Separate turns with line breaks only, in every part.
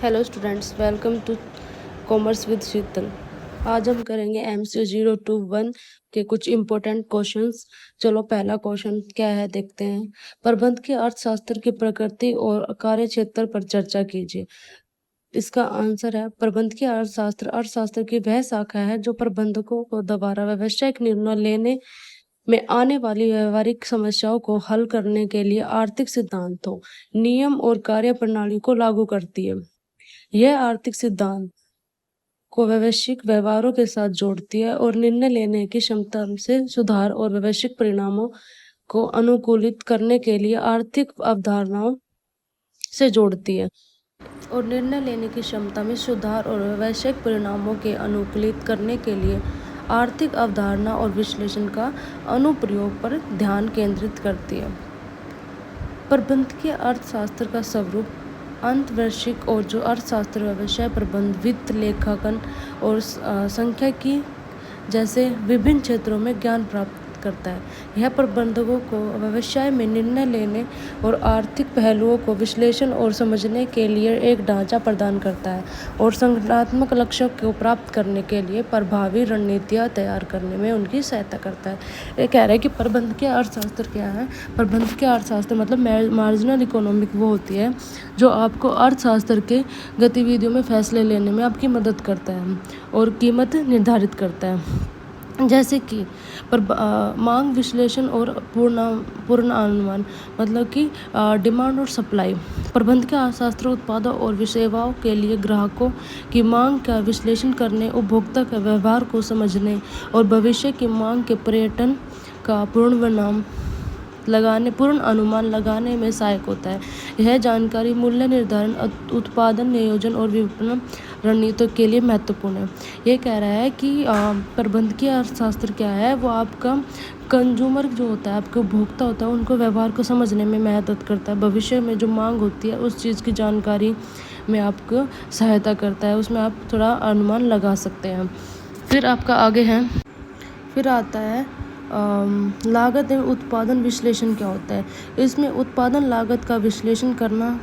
Hello students, welcome to commerce with Sheetal. आज हम करेंगे MC 0 to 1 के कुछ इम्पोर्टेंट क्वेश्चंस। चलो पहला क्वेश्चन क्या है देखते हैं। प्रबंध के अर्थशास्त्र की प्रकृति और कार्य क्षेत्र पर चर्चा कीजिए। इसका आंसर है प्रबंध के अर्थशास्त्र की वह शाखा है जो प्रबंधकों को द्वारा व्यावसायिक निर्णय लेने में आने वाली व्यवहारिक समस्याओं को हल करने के लिए आर्थिक सिद्धांतों, नियम और कार्य प्रणाली को लागू करती है। यह आर्थिक सिद्धांत को व्यावसायिक व्यवहारों के साथ जोड़ती है और निर्णय लेने की क्षमता से सुधार और व्यावसायिक परिणामों को अनुकूलित करने के लिए आर्थिक अवधारणाओं से जोड़ती है और निर्णय लेने की क्षमता में सुधार और व्यावसायिक परिणामों के अनुकूलित करने के लिए आर्थिक अवधारणा और विश्लेषण का अनुप्रयोग पर ध्यान केंद्रित करती है। प्रबंध के अर्थशास्त्र का स्वरूप अंतर्वैश्विक और जो अर्थशास्त्र व्यवसाय प्रबंध, वित्त, लेखांकन और सांख्यिकी जैसे विभिन्न क्षेत्रों में ज्ञान प्राप्त करता है। यह प्रबंधकों को व्यवसाय में निर्णय लेने और आर्थिक पहलुओं को विश्लेषण और समझने के लिए एक ढांचा प्रदान करता है और संगठनात्मक लक्ष्यों को प्राप्त करने के लिए प्रभावी रणनीतियाँ तैयार करने में उनकी सहायता करता है। ये कह रहा है कि प्रबंध के अर्थशास्त्र क्या है। प्रबंध के अर्थशास्त्र मतलब मार्जिनल इकोनॉमिक वो होती है जो आपको अर्थशास्त्र के गतिविधियों में फैसले लेने में आपकी मदद करता है और कीमत निर्धारित करता है। जैसे कि मांग विश्लेषण और पूर्ण अनुमान मतलब कि डिमांड और सप्लाई। प्रबंध के अर्थशास्त्र उत्पादों और सेवाओं के लिए ग्राहकों की मांग का विश्लेषण करने, उपभोक्ता के व्यवहार को समझने और भविष्य की मांग के पैटर्न का पूर्ण अनुमान लगाने में सहायक होता है। यह जानकारी मूल्य निर्धारण, उत्पादन नियोजन और विपणन रणनीतियों के लिए महत्वपूर्ण है। ये कह रहा है कि प्रबंधकीय अर्थशास्त्र क्या है, वो आपका कंज्यूमर जो होता है, आपके उपभोक्ता होता है, उनको व्यवहार को समझने में मदद करता है। भविष्य में जो मांग होती है उस चीज़ की जानकारी में आपको सहायता करता है, उसमें आप थोड़ा अनुमान लगा सकते हैं। फिर आपका आगे है, फिर आता है लागत एवं उत्पादन विश्लेषण क्या होता है। इसमें उत्पादन लागत का विश्लेषण करना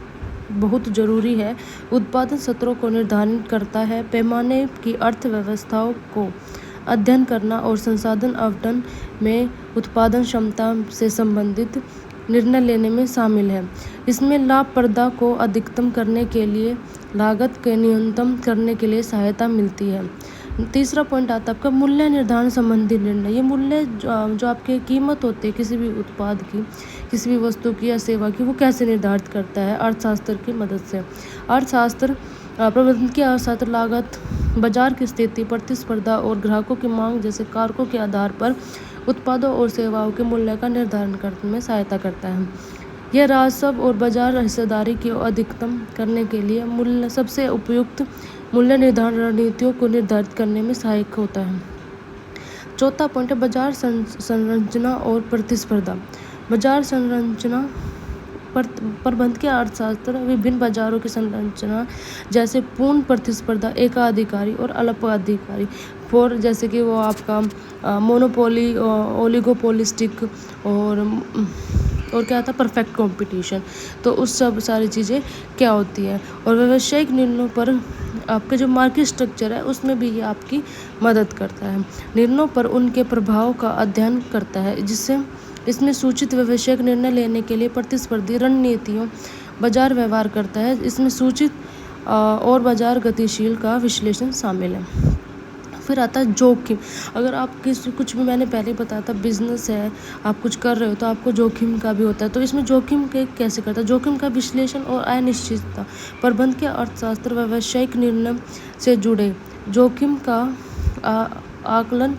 बहुत ज़रूरी है। उत्पादन सत्रों को निर्धारित करता है, पैमाने की अर्थव्यवस्थाओं को अध्ययन करना और संसाधन आवंटन में उत्पादन क्षमता से संबंधित निर्णय लेने में शामिल है। इसमें लाभप्रदता को अधिकतम करने के लिए लागत के न्यूनतम करने के लिए सहायता मिलती है। तीसरा पॉइंट आता है आपका मूल्य निर्धारण संबंधी निर्णय। ये मूल्य जो आपकी कीमत होती है किसी भी उत्पाद की, किसी भी वस्तु की या सेवा की, वो कैसे निर्धारित करता है अर्थशास्त्र की मदद से। अर्थशास्त्र प्रबंधन की अर्थशास्त्र लागत, बाजार की स्थिति, प्रतिस्पर्धा और ग्राहकों की मांग जैसे कारकों के आधार पर उत्पादों और सेवाओं के मूल्य का निर्धारण करने में सहायता करता है। यह राजस्व और बाजार हिस्सेदारी को अधिकतम करने के लिए सबसे उपयुक्त मूल्य निर्धारण रणनीतियों को निर्धारित करने में सहायक होता है। चौथा पॉइंट है बाजार संरचना और प्रतिस्पर्धा। बाजार संरचना प्रबंध के अर्थशास्त्र विभिन्न बाजारों की संरचना जैसे पूर्ण प्रतिस्पर्धा, एकाधिकारी और अल्पाधिकारी फॉर जैसे कि वो आपका मोनोपोली, ओलिगोपोलिस्टिक और क्या था परफेक्ट कंपटीशन। तो उस सब सारी चीज़ें क्या होती है। और व्यावसायिक निर्णयों पर आपके जो मार्केट स्ट्रक्चर है उसमें भी ये आपकी मदद करता है। निर्णयों पर उनके प्रभाव का अध्ययन करता है, जिससे इसमें सूचित व्यावसायिक निर्णय लेने के लिए प्रतिस्पर्धी रणनीतियों बाजार व्यवहार करता है। इसमें सूचित और बाजार गतिशील का विश्लेषण शामिल है। फिर आता है जोखिम। अगर आप कुछ भी मैंने पहले बताया था, बिजनेस है, आप कुछ कर रहे हो तो आपको जोखिम का भी होता है। तो इसमें जोखिम के कैसे करता है, जोखिम का विश्लेषण और अनिश्चितता। प्रबंध के अर्थशास्त्र व्यावसायिक निर्णय से जुड़े जोखिम का आकलन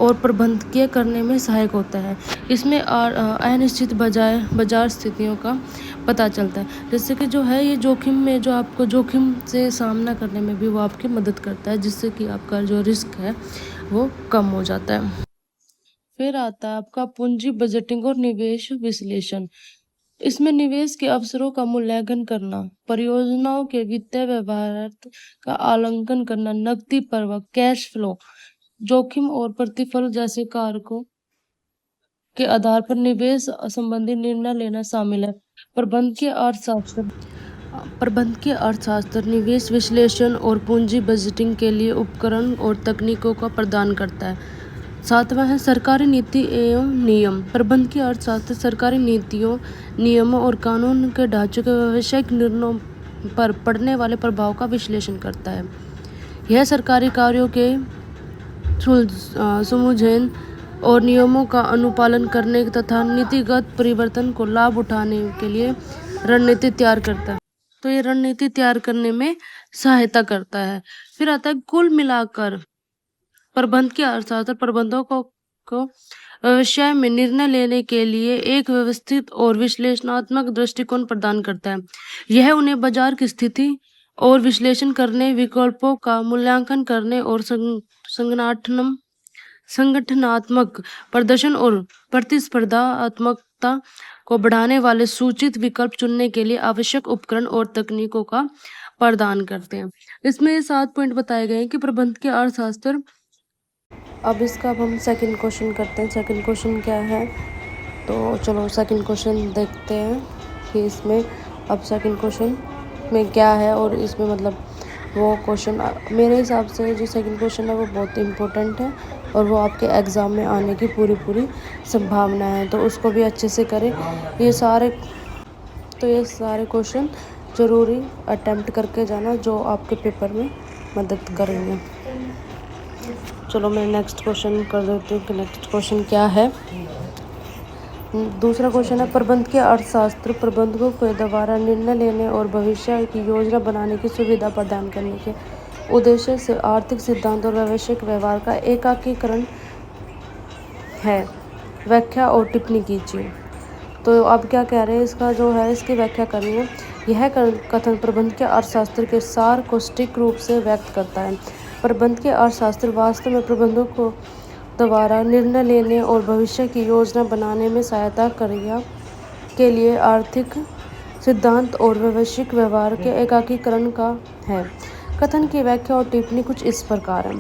और प्रबंधकीय करने में सहायक होता है। इसमें अनिश्चित बाजार स्थितियों का पता चलता है। जैसे कि जो है ये जोखिम में जो आपको जोखिम से सामना करने में भी वो आपकी मदद करता है, जिससे कि आपका जो रिस्क है वो कम हो जाता है। फिर आता है आपका पूंजी बजटिंग और निवेश विश्लेषण। इसमें निवेश के अवसरों का मूल्यांकन करना, परियोजनाओं के वित्तीय व्यवहार का आकलन करना, नकदी प्रवाह, कैश फ्लो, जोखिम और प्रतिफल जैसे कारकों के आधार पर निवेश संबंधी निर्णय लेना शामिल है। प्रबंध के अर्थशास्त्र प्रबंधकीय अर्थशास्त्र निवेश विश्लेषण और पूंजी बजटिंग के लिए उपकरण और तकनीकों का प्रदान करता है। 7वां है सरकारी नीति एवं नियम। प्रबंधकीय अर्थशास्त्र सरकारी नीतियों, नियमों और कानून के ढांचे के व्यावसायिक निर्णयों पर पड़ने वाले प्रभाव का विश्लेषण करता है। यह सरकारी कार्यों के सुलझन और नियमों का अनुपालन करने तथा नीतिगत परिवर्तन को लाभ उठाने के लिए रणनीति तैयार करता है। तो ये रणनीति तैयार करने में सहायता करता है। फिर आता है कुल मिलाकर प्रबंधकीय अर्थशास्त्र प्रबंधकों को व्यवसाय में निर्णय लेने के लिए एक व्यवस्थित और विश्लेषणात्मक दृष्टिकोण प्रदान करता है। यह उन्हें बाजार की स्थिति और विश्लेषण करने, विकल्पों का मूल्यांकन करने और संगठनात्मक प्रदर्शन और प्रतिस्पर्धात्मकता को बढ़ाने वाले सूचित विकल्प चुनने के लिए आवश्यक उपकरण और तकनीकों का प्रदान करते हैं। इसमें 7 पॉइंट बताए गए हैं कि प्रबंधकीय अर्थशास्त्र। अब हम सेकंड क्वेश्चन करते हैं। सेकंड क्वेश्चन क्या है, तो चलो सेकंड क्वेश्चन देखते हैं कि इसमें अब सेकंड क्वेश्चन में क्या है और इसमें मतलब वो क्वेश्चन मेरे हिसाब से जो सेकंड क्वेश्चन है वो बहुत इम्पोर्टेंट है और वो आपके एग्ज़ाम में आने की पूरी संभावना है, तो उसको भी अच्छे से करें। ये सारे क्वेश्चन ज़रूरी अटेम्प्ट करके जाना जो आपके पेपर में मदद करेंगे। चलो मैं नेक्स्ट क्वेश्चन कर देती हूँ कि नेक्स्ट क्वेश्चन क्या है। दूसरा क्वेश्चन है प्रबंधकीय अर्थशास्त्र प्रबंधकों के द्वारा निर्णय लेने और भविष्य की योजना बनाने की सुविधा प्रदान करने के उद्देश्य से आर्थिक सिद्धांत और व्यावसायिक व्यवहार का एकीकरण है। व्याख्या और टिप्पणी कीजिए। तो अब क्या कह रहे हैं, इसका जो है इसकी व्याख्या करनी है। यह कथन प्रबंधकीय अर्थशास्त्र के सार को सटीक रूप से व्यक्त करता है। प्रबंधकीय अर्थशास्त्र वास्तव में प्रबंधकों द्वारा निर्णय लेने और भविष्य की योजना बनाने में सहायता क्रिया के लिए आर्थिक सिद्धांत और व्यावसायिक व्यवहार के एकीकरण का है। कथन की व्याख्या और टिप्पणी कुछ इस प्रकार है।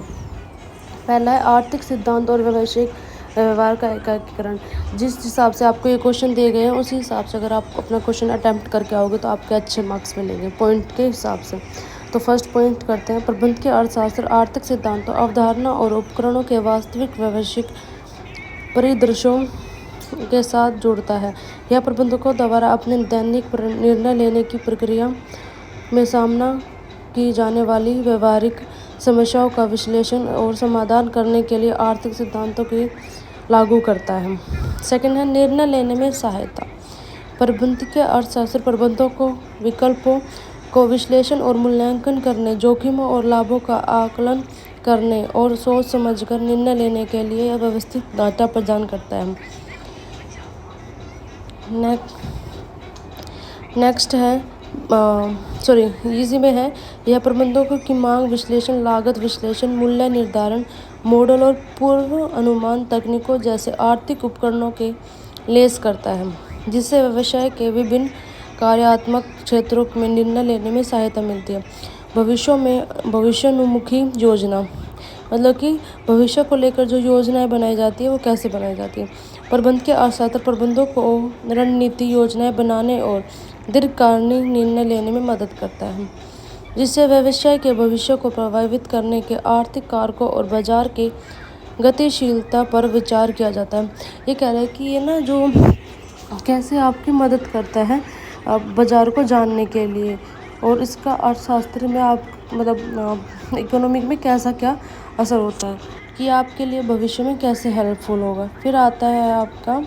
पहला है आर्थिक सिद्धांत और व्यावसायिक व्यवहार का एकीकरण। जिस हिसाब से आपको ये क्वेश्चन दिए गए हैं उसी हिसाब से अगर आप अपना क्वेश्चन अटेम्प्ट करके आओगे तो आपके अच्छे मार्क्स मिलेंगे पॉइंट के हिसाब से। तो फर्स्ट पॉइंट करते हैं। प्रबंधकीय अर्थशास्त्र आर्थिक सिद्धांतों, अवधारणा और उपकरणों के वास्तविक व्यावसायिक परिदृश्यों के साथ जोड़ता है। यह प्रबंधकों द्वारा अपने दैनिक निर्णय लेने की प्रक्रिया में सामना की जाने वाली व्यवहारिक समस्याओं का विश्लेषण और समाधान करने के लिए आर्थिक सिद्धांतों की लागू करता है। सेकंड है निर्णय लेने में सहायता। प्रबंधकीय अर्थशास्त्र प्रबंधकों को विकल्पों को विश्लेषण और मूल्यांकन करने, जोखिमों और लाभों का आकलन करने और सोच समझकर निर्णय लेने के लिए व्यवस्थित डाटा प्रदान करता है। नेक्स्ट है इसी में है यह प्रबंधकों की मांग विश्लेषण, लागत विश्लेषण, मूल्य निर्धारण, मॉडल और पूर्व अनुमान तकनीकों जैसे आर्थिक उपकरणों के लेस करता है, जिससे व्यवसाय के विभिन्न कार्यात्मक क्षेत्रों में निर्णय लेने में सहायता मिलती है। भविष्योन्मुखी योजना मतलब कि भविष्य को लेकर जो योजनाएं बनाई जाती है वो कैसे बनाई जाती है। प्रबंधकीय अर्थशास्त्र प्रबंधकों को रणनीति योजनाएं बनाने और दीर्घकालीन निर्णय लेने में मदद करता है, जिससे व्यवसाय के भविष्य को प्रभावित करने के आर्थिक कारकों और बाजार की गतिशीलता पर विचार किया जाता है। ये कह रहा है कि ये ना जो कैसे आपकी मदद करता है बाजार को जानने के लिए, और इसका अर्थशास्त्र में आप मतलब इकोनॉमिक में कैसा क्या असर होता है कि आपके लिए भविष्य में कैसे हेल्पफुल होगा। फिर आता है आपका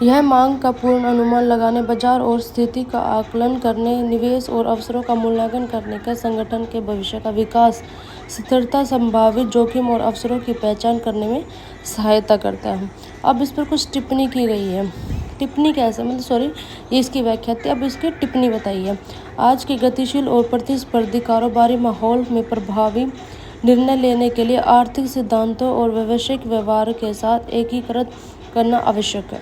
यह मांग का पूर्ण अनुमान लगाने, बाजार और स्थिति का आकलन करने, निवेश और अवसरों का मूल्यांकन करने का संगठन के भविष्य का विकास, स्थिरता, संभावित जोखिम और अवसरों की पहचान करने में सहायता करता है। अब इस पर कुछ टिप्पणी की गई है। टिप्पणी कैसे ये इसकी व्याख्या थी, अब इसकी टिप्पणी बताइए। आज के गतिशील और प्रतिस्पर्धी कारोबारी माहौल में प्रभावी निर्णय लेने के लिए आर्थिक सिद्धांतों और व्यावसायिक व्यवहार के साथ एकीकृत करना आवश्यक है।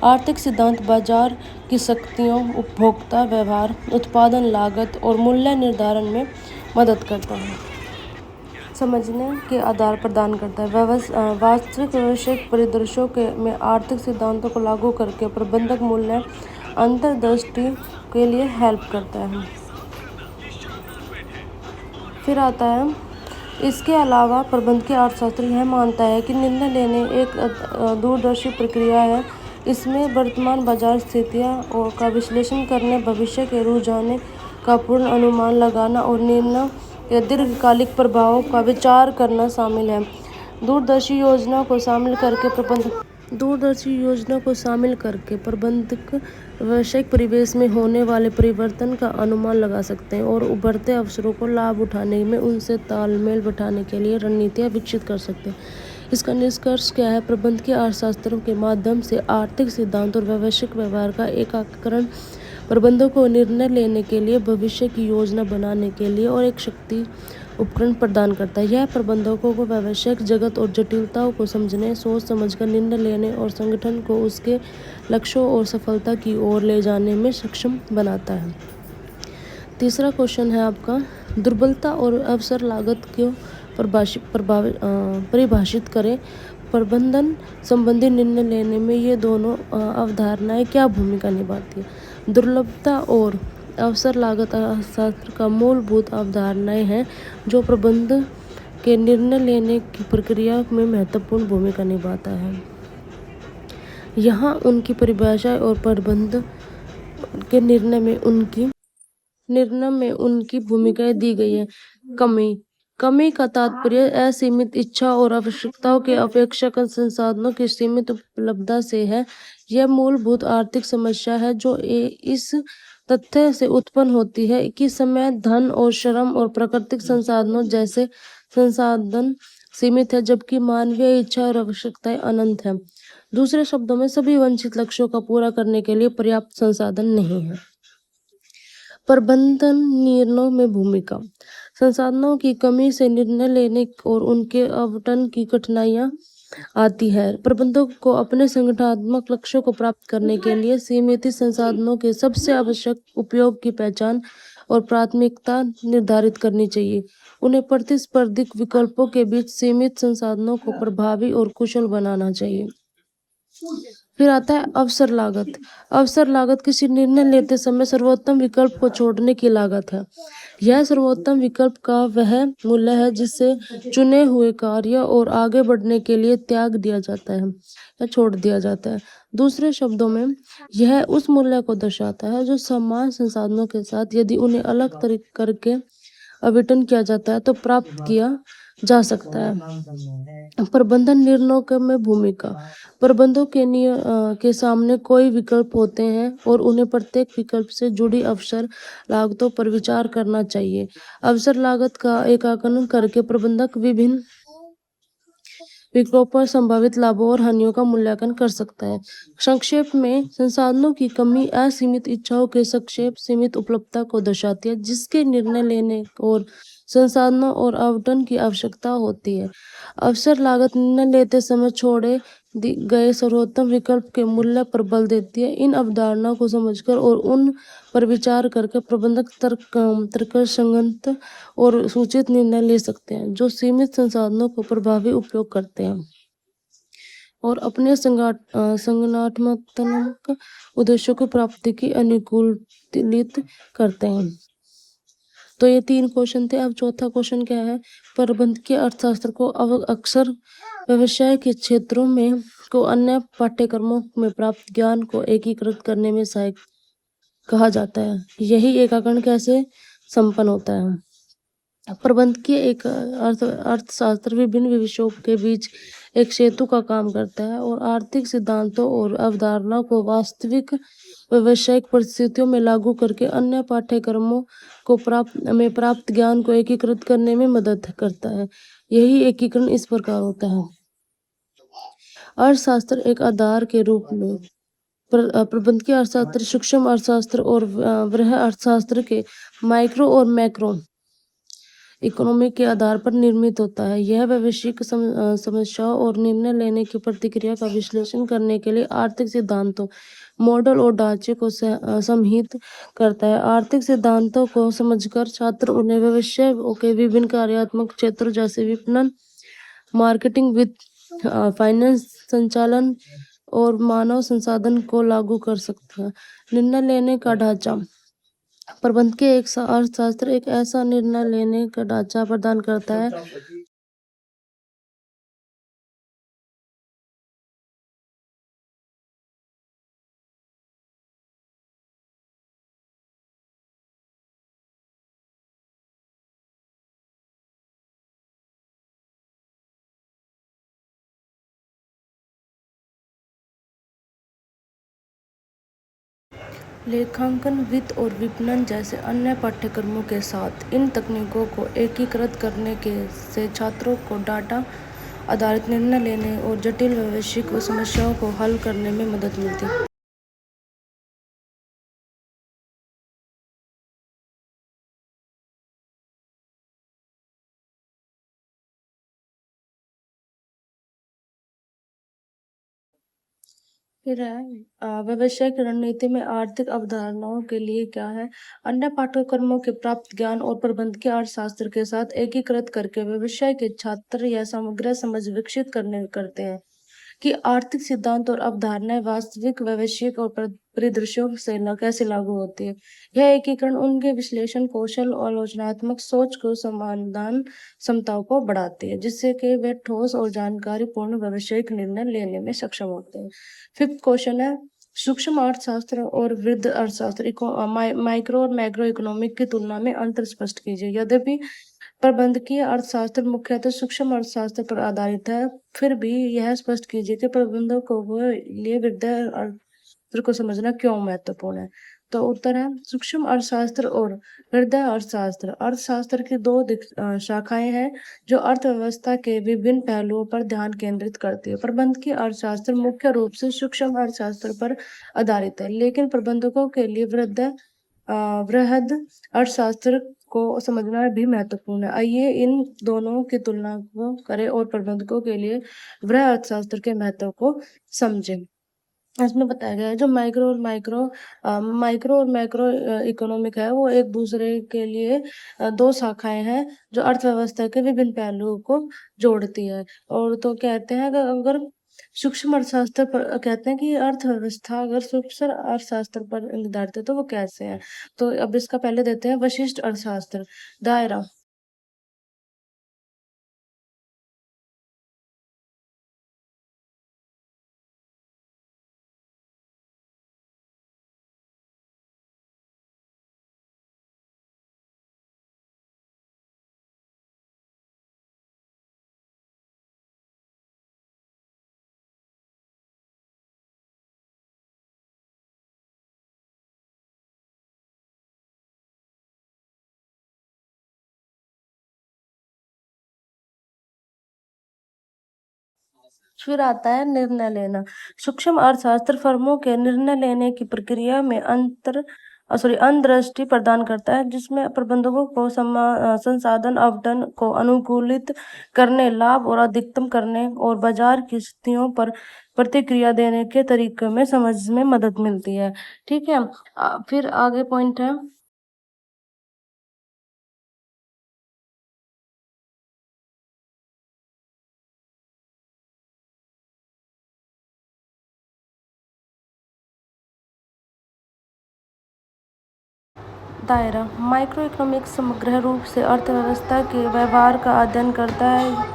आर्थिक सिद्धांत बाजार की शक्तियों, उपभोक्ता व्यवहार, उत्पादन लागत और मूल्य निर्धारण में मदद करता है, समझने के आधार प्रदान करता है। वास्तविक व्यावसायिक परिदृश्यों में आर्थिक सिद्धांतों को लागू करके प्रबंधक मूल्य अंतर्दृष्टि के लिए हेल्प करता है। फिर आता है, इसके अलावा प्रबंधकीय अर्थशास्त्र यह मानता है कि निर्णय लेने एक दूरदर्शी प्रक्रिया है। इसमें वर्तमान बाजार स्थितियों और का विश्लेषण करने, भविष्य के रुझानों का पूर्ण अनुमान लगाना और निर्णय के दीर्घकालिक प्रभावों का विचार करना शामिल है। दूरदर्शी योजना को शामिल करके प्रबंधक व्यावसायिक परिवेश में होने वाले परिवर्तन का अनुमान लगा सकते हैं और उभरते अवसरों को लाभ उठाने में उनसे तालमेल बिठाने के लिए रणनीतियाँ विकसित कर सकते हैं। इसका निष्कर्ष क्या है? प्रबंधकीय अर्थशास्त्र के माध्यम से आर्थिक सिद्धांत और व्यावसायिक व्यवहार का एकीकरण प्रबंधकों को निर्णय लेने के लिए, भविष्य की योजना बनाने के लिए और एक शक्ति उपकरण प्रदान करता है। यह प्रबंधकों को व्यावसायिक जगत और जटिलताओं को समझने, सोच समझकर निर्णय लेने और संगठन को उसके लक्ष्यों और सफलता की ओर ले जाने में सक्षम बनाता है। तीसरा क्वेश्चन है आपका, दुर्बलता और अवसर लागत को परिभाषित करें। प्रबंधन संबंधी निर्णय लेने में ये दोनों अवधारणाएं क्या भूमिका निभाती है? दुर्लभता और अवसर लागत अर्थशास्त्र का मूलभूत अवधारणाएं हैं जो प्रबंधन के निर्णय लेने की प्रक्रिया में महत्वपूर्ण भूमिका निभाता है। यहाँ उनकी परिभाषा और प्रबंधन के निर्णय में उनकी भूमिकाएं दी गई है। कमी का तात्पर्य असीमित इच्छा और आवश्यकताओं के अपेक्षाकृत संसाधनों की सीमित उपलब्धता से है। यह मूलभूत आर्थिक समस्या है जो इस तथ्य से उत्पन्न होती है कि समय, धन और श्रम और प्राकृतिक संसाधनों जैसे संसाधन सीमित है, जबकि मानवीय इच्छा और आवश्यकताएं अनंत है। दूसरे शब्दों में, सभी वांछित लक्ष्यों का पूरा करने के लिए पर्याप्त संसाधन नहीं है। प्रबंधन निर्णयों में भूमिका। संसाधनों की कमी से निर्णय लेने और उनके आवंटन की कठिनाइयां आती है। प्रबंधक को अपने संगठनात्मक लक्ष्यों को प्राप्त करने के लिए सीमित संसाधनों के सबसे आवश्यक उपयोग की पहचान और प्राथमिकता निर्धारित करनी चाहिए। उन्हें प्रतिस्पर्धी विकल्पों के बीच सीमित संसाधनों को प्रभावी और कुशल बनाना चाहिए। फिर आता है अवसर लागत। अवसर लागत किसी निर्णय लेते समय सर्वोत्तम विकल्प को छोड़ने की लागत है। यह सर्वोत्तम विकल्प का वह मूल्य है जिसे चुने हुए कार्य और आगे बढ़ने के लिए त्याग दिया जाता है या छोड़ दिया जाता है। दूसरे शब्दों में, यह उस मूल्य को दर्शाता है जो समान संसाधनों के साथ, यदि उन्हें अलग तरीके करके आवंटन किया जाता है तो प्राप्त किया जा सकता है। प्रबंधन निर्णयों में भूमिका। प्रबंधकों के सामने कई विकल्प होते हैं और उन्हें प्रत्येक विकल्प से जुड़ी अवसर लागतों पर विचार करना चाहिए। अवसर लागत का एकीकरण करके प्रबंधक विभिन्न विकल्पों पर संभावित लाभों और हानियों का मूल्यांकन कर सकता है। संक्षेप में, संसाधनों की कमी असीमित इच्छाओं के संक्षेप सीमित उपलब्धता को दर्शाती है, जिसके निर्णय लेने और संसाधनों और आवंटन की आवश्यकता होती है। अवसर लागत निर्णय लेते समय छोड़े गए सर्वोत्तम विकल्प के मूल्य पर बल देती है। इन अवधारणाओं को समझकर और उन पर विचार करके प्रबंधक तर्कसंगत और सूचित निर्णय ले सकते हैं जो सीमित संसाधनों को प्रभावी उपयोग करते हैं और अपने संगठनात्मक उद्देश्यों की प्राप्ति की अनुकूलित करते हैं। तो ये 3 क्वेश्चन थे। अब चौथा क्वेश्चन क्या है? प्रबंधकीय अर्थशास्त्र को अक्सर व्यवसाय के क्षेत्रों में को अन्य पाठ्यक्रमों में प्राप्त ज्ञान को एकीकृत करने में सहायक कहा जाता है। यही एकीकरण कैसे संपन्न होता है? प्रबंधकीय एक अर्थशास्त्र विभिन्न विषयों के बीच एक सेतु का काम करता है और आर्थिक सिद्धांतों और अवधारणाओं को वास्तविक व्यावसायिक परिस्थितियों में लागू करके अन्य पाठ्यक्रमों को प्राप्त ज्ञान को एकीकृत करने में मदद करता है। यही एकीकरण इस प्रकार होता है। अर्थशास्त्र एक आधार के रूप में प्रबंधकीय अर्थशास्त्र, सूक्ष्म अर्थशास्त्र और वृहद अर्थशास्त्र के माइक्रो और मैक्रो इकोनॉमी के आधार पर निर्मित होता है। यह वैश्विक समस्याओं और निर्णय लेने की प्रक्रिया का विश्लेषण करने के लिए आर्थिक सिद्धांतों, मॉडल और ढांचे को समाहित करता है। आर्थिक सिद्धांतों को समझकर छात्र उन्हें व्यवसाय के विभिन्न कार्यात्मक क्षेत्रों जैसे विपणन, मार्केटिंग, वित्त, फाइनेंस, संचालन और मानव संसाधन को लागू कर सकता है। निर्णय लेने का ढांचा। प्रबंध के एक अर्थशास्त्र एक ऐसा निर्णय लेने का ढांचा प्रदान करता है लेखांकन, वित्त और विपणन जैसे अन्य पाठ्यक्रमों के साथ इन तकनीकों को एकीकृत करने के से छात्रों को डाटा आधारित निर्णय लेने और जटिल वैश्विक समस्याओं को हल करने में मदद मिलती है। फिर है व्यवसायिक रणनीति में आर्थिक अवधारणाओं के लिए क्या है। अन्य पाठ्यक्रमों के प्राप्त ज्ञान और प्रबंधकीय अर्थशास्त्र के साथ एकीकृत करके व्यवसाय के छात्र यह समग्र समझ विकसित करते हैं कि आर्थिक सिद्धांत और अवधारणाएं वास्तविक वैश्विक और परिदृश्यों से कैसे लागू होती है। यह एकीकरण उनके विश्लेषण कौशल और आलोचनात्मक सोच को समाधान क्षमताओं को बढ़ाती है, जिससे कि वे ठोस और जानकारी पूर्ण व्यावसायिक निर्णय लेने में सक्षम होते हैं। फिफ्थ क्वेश्चन है, सूक्ष्म अर्थशास्त्र और वृद्ध अर्थशास्त्र माइक्रो और मैक्रो इकोनॉमिक की तुलना में अंतर स्पष्ट कीजिए। यद्यपि प्रबंधकीय अर्थशास्त्र मुख्यतः सूक्ष्म अर्थशास्त्र पर आधारित है, फिर भी यह स्पष्ट कीजिए कि प्रबंधकों के लिए वृद्धि अर्थशास्त्र को समझना क्यों महत्वपूर्ण है। तो उत्तर है सूक्ष्म अर्थशास्त्र और वृद्धि अर्थशास्त्र। अर्थशास्त्र की दो शाखाएं हैं जो अर्थव्यवस्था के विभिन्न पहलुओं पर ध्यान केंद्रित करती है। प्रबंधकीय अर्थशास्त्र मुख्य रूप से सूक्ष्म अर्थशास्त्र पर आधारित है, लेकिन प्रबंधकों के लिए वृहद अर्थशास्त्र को समझना भी महत्वपूर्ण है। आइए इन दोनों की तुलना को करें और प्रबंधकों के लिए वृहद अर्थशास्त्र के महत्व को समझें। इसमें बताया गया है जो माइक्रो और मैक्रो इकोनॉमिक है वो एक दूसरे के लिए दो शाखाएं हैं जो अर्थव्यवस्था के विभिन्न पहलुओं को जोड़ती है। और तो कहते हैं अगर सूक्ष्म अर्थशास्त्र पर कहते हैं कि अर्थव्यवस्था अगर सूक्ष्म अर्थशास्त्र पर निर्धारित है तो वो कैसे है। तो अब इसका पहले देते हैं विशिष्ट अर्थशास्त्र। दायरा। फिर आता है निर्णय लेना। सूक्ष्म अर्थशास्त्र फर्मों के निर्णय लेने की प्रक्रिया में अंतर्दृष्टि प्रदान करता है, जिसमें प्रबंधकों को संसाधन आवंटन को अनुकूलित करने, लाभ और अधिकतम करने और बाजार की स्थितियों पर प्रतिक्रिया देने के तरीके में समझ में मदद मिलती है। ठीक है। फिर आगे पॉइंट है दायरा। माइक्रो इकोनॉमिक्स समग्र रूप से अर्थव्यवस्था के व्यवहार का अध्ययन करता है।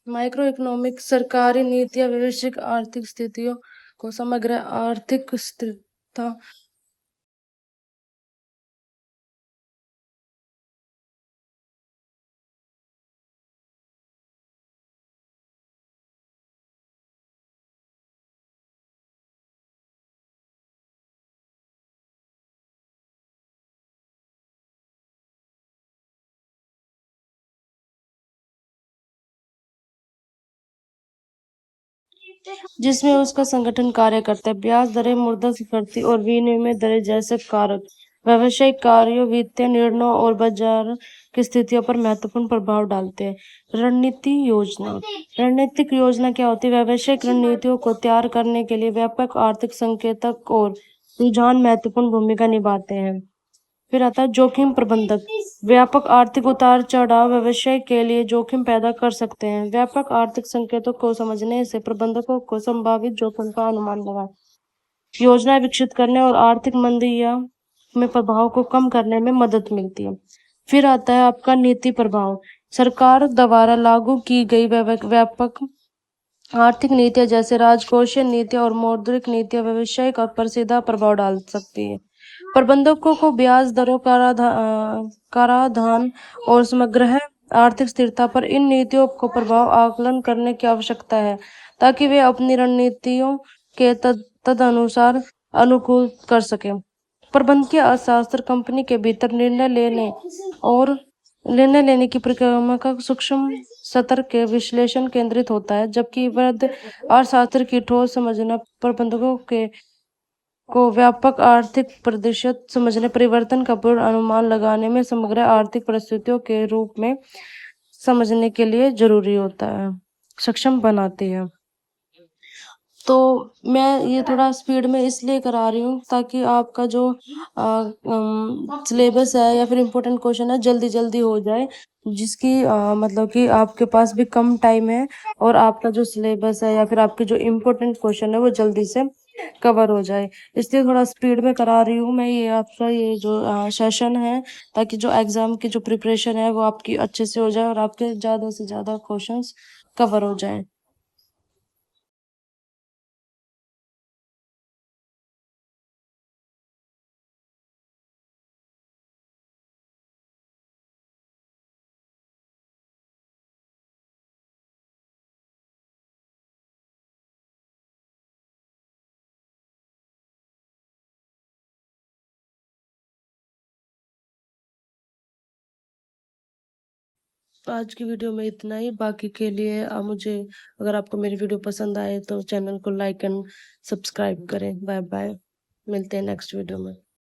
माइक्रो इकोनॉमिक्स सरकारी नीतियां वैश्विक आर्थिक स्थितियों को समग्र आर्थिक स्थिरता जिसमें उसका संगठन कार्य करता है। ब्याज दरें, मुद्रास्फीति और विनिमय दरें जैसे कारक व्यावसायिक कार्यों, वित्तीय निर्णयों और बाजार की स्थितियों पर महत्वपूर्ण प्रभाव डालते हैं। रणनीति योजना। रणनीतिक योजना क्या होती है? व्यावसायिक रणनीतियों को तैयार करने के लिए व्यापक आर्थिक संकेतक और रुझान महत्वपूर्ण भूमिका निभाते हैं। फिर आता है जोखिम प्रबंधक। व्यापक आर्थिक उतार चढ़ाव व्यवसाय के लिए जोखिम पैदा कर सकते हैं। व्यापक आर्थिक संकेतों को समझने से प्रबंधकों को संभावित जोखिम का अनुमान लगा योजना विकसित करने और आर्थिक मंदी या में प्रभाव को कम करने में मदद मिलती है। फिर आता है आपका नीति प्रभाव। सरकार द्वारा लागू की गई व्यापक आर्थिक नीतियां जैसे राजकोषीय नीतियां और मौद्रिक नीतियां व्यवसायिक पर सीधा प्रभाव डाल सकती है। प्रबंधकों को ब्याज दरों, कराधान और समग्र आर्थिक स्थिरता पर इन नीतियों को प्रभाव आकलन करने की आवश्यकता है ताकि वे अपनी रणनीतियों के तदनुसार अनुकूल कर सकें। प्रबंधकीय अर्थशास्त्र कंपनी के भीतर निर्णय लेने की प्रक्रिया का सूक्ष्म स्तर के विश्लेषण केंद्रित होता है, जबकि वृहद अर्थशास्त्र की ठोस समझना प्रबंधकों को व्यापक आर्थिक परिदृश्य समझने, परिवर्तन का पूर्ण अनुमान लगाने में समग्र आर्थिक परिस्थितियों के रूप में समझने के लिए जरूरी होता है, सक्षम बनाती है। तो मैं ये थोड़ा स्पीड में इसलिए करा रही हूँ ताकि आपका जो सिलेबस है या फिर इम्पोर्टेंट क्वेश्चन है जल्दी जल्दी हो जाए, जिसकी मतलब कि आपके पास भी कम टाइम है और आपका जो सिलेबस है या फिर आपके जो इम्पोर्टेंट क्वेश्चन है वो जल्दी से कवर हो जाए। इसलिए थोड़ा स्पीड में करा रही हूँ मैं ये आपका ये जो सेशन है, ताकि जो एग्जाम की जो प्रिपरेशन है वो आपकी अच्छे से हो जाए और आपके ज़्यादा से ज़्यादा क्वेश्चंस कवर हो जाए। आज की वीडियो में इतना ही। बाकी के लिए मुझे, अगर आपको मेरी वीडियो पसंद आए तो चैनल को लाइक एंड सब्सक्राइब करें। बाय बाय, मिलते हैं नेक्स्ट वीडियो में।